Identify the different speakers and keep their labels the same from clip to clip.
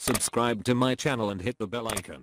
Speaker 1: Subscribe to my channel and hit the bell icon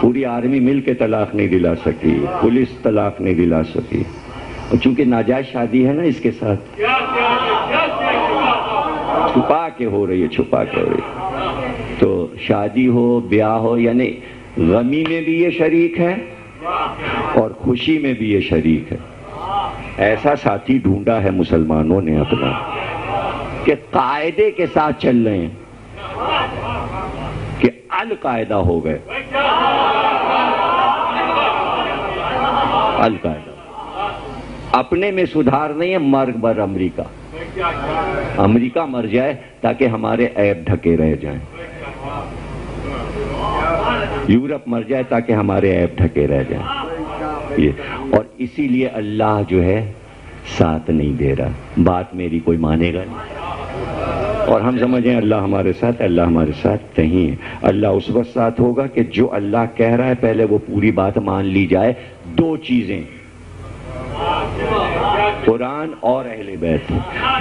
Speaker 2: پوری army مل کے طلاق نہیں دلا سکی، پولیس طلاق نہیں دلا سکی، اور چونکہ ناجائز شادی ہے نا اس کے ساتھ، چھپا کے ہو رہی ہے، چھپا کے ہو رہی ہے، تو شادی ہو بیاہ ہو، یعنی غمی میں بھی یہ شریک ہے اور خوشی میں بھی یہ شریک ہے۔ ایسا ساتھی ڈھونڈا ہے مسلمانوں نے اپنا کہ قاعدے کے ساتھ چل رہے ہیں، کہ القاعدہ ہو گئے، القاعدہ اپنے میں سدھار نہیں ہے، مرگ بر امریکہ، امریکہ مر جائے تاکہ ہمارے عیب ڈھکے رہ جائیں، یورپ مر جائے تاکہ ہمارے عیب ڈھکے رہ جائیں، یہ اور اسی لیے اللہ جو ہے ساتھ نہیں دے رہا، بات میری کوئی مانے گا نہیں، اور ہم سمجھیں اللہ ہمارے ساتھ، اللہ ہمارے ساتھ نہیں ہے۔ اللہ اس وقت ساتھ ہوگا کہ جو اللہ کہہ رہا ہے پہلے وہ پوری بات مان لی جائے۔ دو چیزیں، قرآن اور اہل بیت،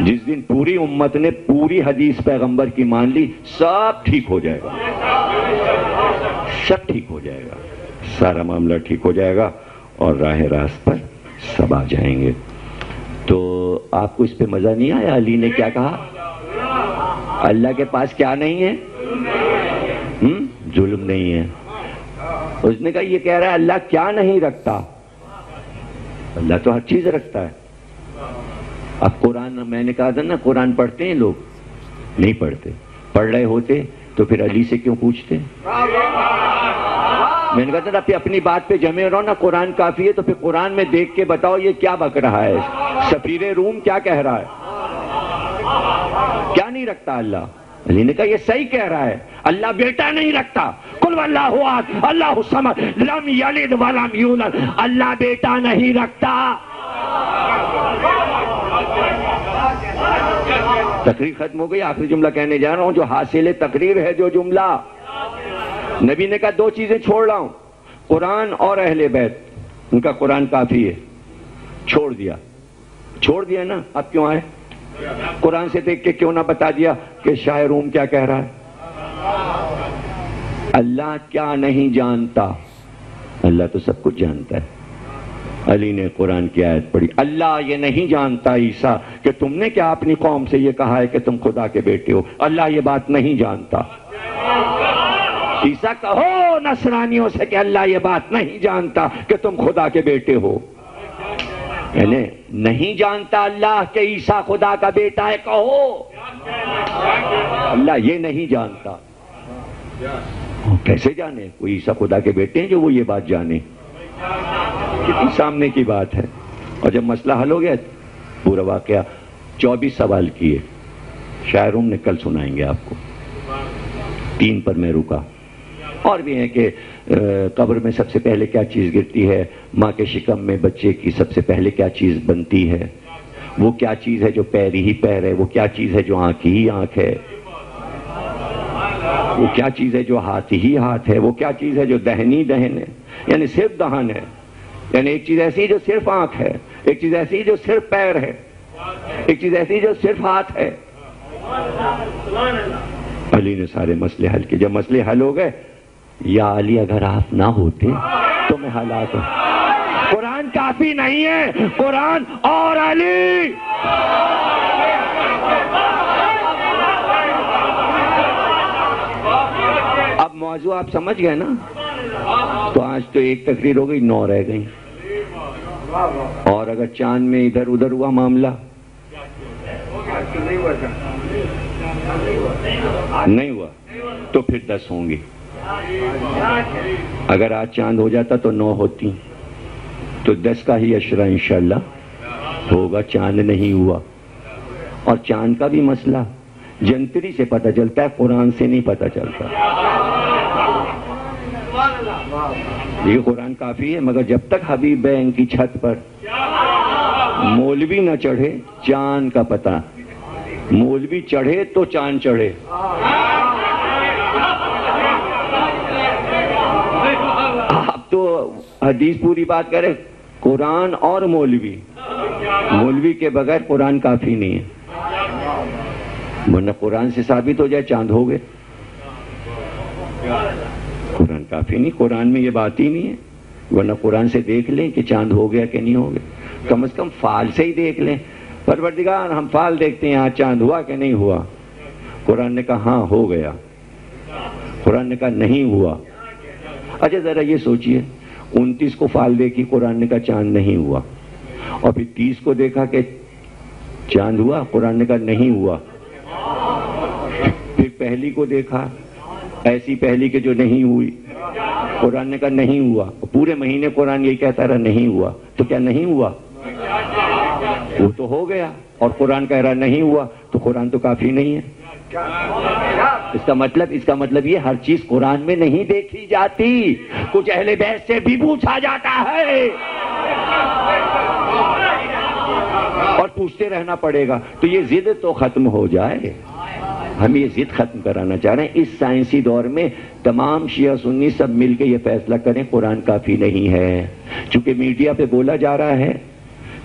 Speaker 2: جس دن پوری امت نے پوری حدیث پیغمبر کی مان لی، سب ٹھیک ہو جائے گا، سب ٹھیک ہو جائے گا، سارا معاملہ ٹھیک ہو جائے گا اور راہ راست پر سب آ جائیں گے۔ تو آپ کو اس پہ مزہ نہیں آیا؟ علی نے کیا کہا؟ اللہ کے پاس کیا نہیں ہے؟ ظلم نہیں ہے۔ اس نے کہا یہ کہہ رہا ہے اللہ کیا نہیں رکھتا؟ اللہ تو ہر چیز رکھتا ہے۔ اب قرآن، میں نے کہا تھا نا قرآن پڑھتے ہیں لوگ؟ نہیں پڑھتے، پڑھ رہے ہوتے تو پھر علی سے کیوں پوچھتے؟ میں نے کہا تھا نا اپنی بات پہ جمے رہو نا، قرآن کافی ہے، تو پھر قرآن میں دیکھ کے بتاؤ یہ کیا بک رہا ہے، سفیر روم کیا کہہ رہا ہے، کیا نہیں رکھتا اللہ؟ علی نے کہا یہ صحیح کہہ رہا ہے، اللہ بیٹا نہیں رکھتا، قل واللہ احد اللہ الصمد لم یلد ولم یولد، اللہ بیٹا نہیں رکھتا۔ تقریر ختم ہو گئی، آخری جملہ کہنے جا رہا ہوں جو حاصل تقریر ہے، جو جملہ نبی نے کہا دو چیزیں چھوڑ رہا ہوں، قرآن اور اہل بیت، ان کا قرآن کافی ہے، چھوڑ دیا، چھوڑ دیا نا، اب کیوں آئے؟ قرآن سے دیکھ کے کیوں نہ بتا دیا کہ شاہ روم کیا کہہ رہا ہے؟ اللہ کیا نہیں جانتا؟ اللہ تو سب کچھ جانتا ہے۔ علی نے قرآن کی آیت پڑھی، اللہ یہ نہیں جانتا عیسیٰ کہ تم نے کیا اپنی قوم سے یہ کہا ہے کہ تم خدا کے بیٹے ہو، اللہ یہ بات نہیں جانتا۔ عیسیٰ کہو نصرانیوں سے کہ اللہ یہ بات نہیں جانتا کہ تم خدا کے بیٹے ہو، یعنی نہیں جانتا اللہ کہ عیسیٰ خدا کا بیٹا ہے، کہو اللہ یہ نہیں جانتا۔ کیسے جانے کوئی عیسیٰ خدا کے بیٹے ہیں جو وہ یہ بات جانے؟ کتنی سامنے کی بات ہے۔ اور جب مسئلہ حل ہو گیا، پورا واقعہ 24 سوال کیے، شاہ روم نے کل سنائیں گے آپ کو، 3 پر میں رکا۔ اور بھی ہیں کہ قبر میں سب سے پہلے کیا چیز گرتی ہے، ماں کے شکم میں بچے کی سب سے پہلے کیا چیز بنتی ہے، وہ کیا چیز ہے جو پیر ہی پیر ہے، وہ کیا چیز ہے جو آنکھ ہی آنکھ ہے، وہ کیا چیز ہے جو ہاتھ ہی ہاتھ ہے، وہ کیا چیز ہے جو دہنی دہن ہے، یعنی صرف دہن ہے، یعنی ایک چیز ایسی جو صرف آنکھ ہے، ایک چیز ایسی جو صرف پیر ہے، ایک چیز ایسی جو صرف ہاتھ ہے۔ علی نے سارے مسئلے حل کیے۔ جب مسئلے حل ہو گئے، یا علی اگر آپ نہ ہوتے تو میں ہلاک ہوں۔ قرآن کافی نہیں ہے، قرآن اور علی۔ اب موضوع آپ سمجھ گئے نا؟ تو آج تو ایک تقریر ہو گئی، 9 رہ گئی، اور اگر چاند میں ادھر ادھر ہوا معاملہ نہیں ہوا تو پھر 10 ہوں گی۔ اگر آج چاند ہو جاتا تو 9 ہوتی، تو 10 کا ہی اشرا انشاءاللہ ہوگا۔ چاند نہیں ہوا، اور چاند کا بھی مسئلہ جنتری سے پتہ چلتا ہے، قرآن سے نہیں پتہ چلتا۔ یہ قرآن کافی ہے، مگر جب تک حبیب بین کی چھت پر مولوی نہ چڑھے چاند کا پتہ، مولوی چڑھے تو چاند چڑھے۔ آپ تو حدیث پوری بات کرے، قرآن اور مولوی، مولوی کے بغیر قرآن کافی نہیں ہے، ورنہ قرآن سے ثابت ہو جائے چاند ہو گئے، قرآن کافی نہیں، قرآن میں یہ بات ہی نہیں ہے، ورنہ قرآن سے دیکھ لیں کہ چاند ہو گیا کہ نہیں ہو گیا، کم از کم فال سے ہی دیکھ لیں، پروردگار ہم فال دیکھتے ہیں آج چاند ہوا کہ نہیں ہوا؟ قرآن نے کہا ہاں ہو گیا، قرآن نے کہا نہیں ہوا۔ اچھا ذرا یہ سوچئے، 29 کو فال دیکھی، قرآن نے کہا چاند نہیں ہوا، اور پھر 30 کو دیکھا کہ چاند ہوا، قرآن نے کہا نہیں ہوا، پھر پہلی کو دیکھا، ایسی پہلی کہ جو نہیں ہوئی، قرآن نے کہا نہیں ہوا، پورے مہینے قرآن یہی کہتا رہا نہیں ہوا، تو کیا نہیں ہوا؟ وہ تو ہو گیا، اور قرآن کہہ رہا نہیں ہوا، تو قرآن تو کافی نہیں ہے۔ اس کا مطلب یہ ہر چیز قرآن میں نہیں دیکھی جاتی، کچھ اہل بیت سے بھی پوچھا جاتا ہے اور پوچھتے رہنا پڑے گا، تو یہ ضد تو ختم ہو جائے۔ ہم یہ ضد ختم کرانا چاہ رہے ہیں۔ اس سائنسی دور میں تمام شیعہ سنی سب مل کے یہ فیصلہ کریں قرآن کافی نہیں ہے، چونکہ میڈیا پہ بولا جا رہا ہے،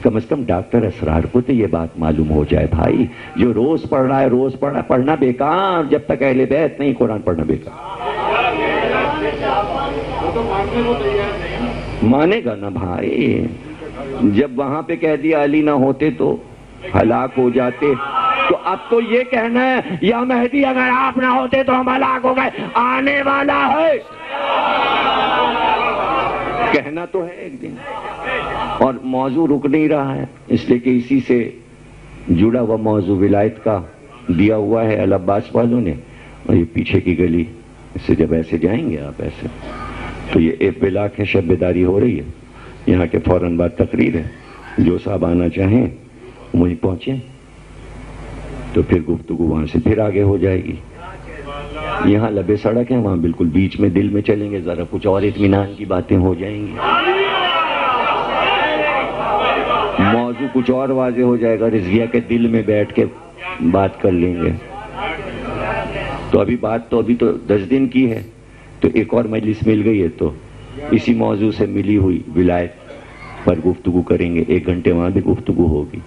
Speaker 2: کم از کم ڈاکٹر اسرار کو تو یہ بات معلوم ہو جائے بھائی، جو روز پڑھ رہا ہے پڑھنا بیکار، جب تک اہل بیت نہیں قرآن پڑھنا بیکار۔ مانے گا نا بھائی، جب وہاں پہ کہہ دیا علی نہ ہوتے تو ہلاک ہو جاتے، تو اب تو یہ کہنا ہے یا مہدی اگر آپ نہ ہوتے تو ہم ہلاک ہو گئے، آنے والا ہے، کہنا تو ہے ایک دن۔ اور موضوع رک نہیں رہا ہے، اس لیے کہ اسی سے جڑا ہوا موضوع ولایت کا دیا ہوا ہے العباس والوں نے، اور یہ پیچھے کی گلی، اس سے جب ایسے جائیں گے آپ ایسے، تو یہ ایک بلاک ہے، شب بیداری ہو رہی ہے، یہاں کے فوراً بعد تقریر ہے، جو صاحب آنا چاہیں وہیں پہنچیں، تو پھر گفتگو وہاں سے پھر آگے ہو جائے گی۔ یہاں لبے سڑک ہے، وہاں بالکل بیچ میں دل میں چلیں گے، ذرا کچھ اور اطمینان کی باتیں ہو جائیں گی، موضوع کچھ اور واضح ہو جائے گا، رضویہ کے دل میں بیٹھ کے بات کر لیں گے۔ تو ابھی بات تو 10 دن کی ہے، تو ایک اور مجلس مل گئی ہے، تو اسی موضوع سے ملی ہوئی ولایت پر گفتگو کریں گے، 1 گھنٹے وہاں بھی گفتگو ہوگی۔